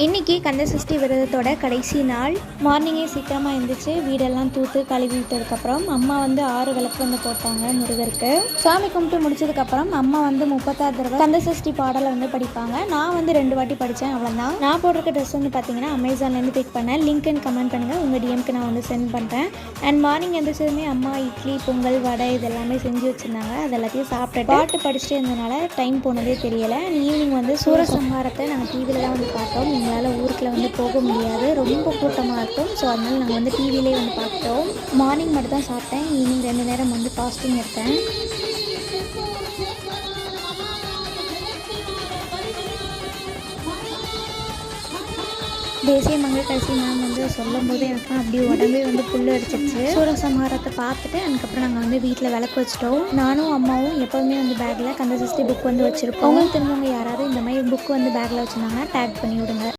இன்றைக்கி கந்தசஷ்டி விரதத்தோட கடைசி நாள். மார்னிங்கே சீக்கிரமாக எழுந்திரிச்சு வீடெல்லாம் தூத்து கழுவி விட்டதுக்கப்புறம் அம்மா வந்து 6 விளக்கு வந்து போட்டாங்க முருகருக்கு. சாமி கும்பிட்டு முடிச்சதுக்கப்புறம் அம்மா வந்து 36 தடவை கந்தசஷ்டி பாடலை வந்து படிப்பாங்க. நான் வந்து 2 வாட்டி படித்தேன், அவ்வளோதான். நான் போட்டிருக்க ட்ரெஸ் வந்து பார்த்தீங்கன்னா அமேசான்லேருந்து பிக் பண்ணேன். லிங்க் அண்ட் கமெண்ட் பண்ணுங்கள், உங்கள் டிஎம்க்கு நான் வந்து சென்ட் பண்ணுறேன். அண்ட் மார்னிங் எழுந்திரிச்சதுமே அம்மா இட்லி, பொங்கல், வடை இதெல்லாமே செஞ்சு வச்சுருந்தாங்க. அது எல்லாத்தையும் சாப்பிட்டுட்டு பாட்டு படிச்சுட்டு இருந்ததுனால டைம் போனதே தெரியலை. ஈவினிங் வந்து சூரசம்ஹாரத்தை நாங்கள் டிவியில் தான் வந்து பார்த்தோம். எங்களால் ஊருக்குள்ள வந்து போக முடியாது, ரொம்ப கூட்டமாக இருக்கும். ஸோ அதனால் நாங்கள் வந்து டிவிலே வந்து பார்த்தோம். மார்னிங் மட்டும் தான் சாப்பிட்டேன், ஈவினிங் 2 நேரம் வந்து ஃபாஸ்டிங் இருப்பேன். தேசிய மங்கை கடைசி மேம் வந்து சொல்லும் போது எனக்கு அப்படியே உடம்பே வந்து புல் அடிச்சிருச்சு. சூரசம்ஹாரத்தை பார்த்துட்டு அதுக்கப்புறம் நாங்கள் வந்து வீட்டில் விளக்கு வச்சிட்டோம். நானும் அம்மாவும் எப்போவுமே வந்து பேக்கில் கந்தசஷ்டி புக் வந்து வச்சுருப்போம். அவங்களுக்கு தெரிஞ்சவங்க யாராவது இந்த மாதிரி புக் வந்து பேக்கில் வச்சுருந்தாங்கன்னா டேக் பண்ணி விடுங்க.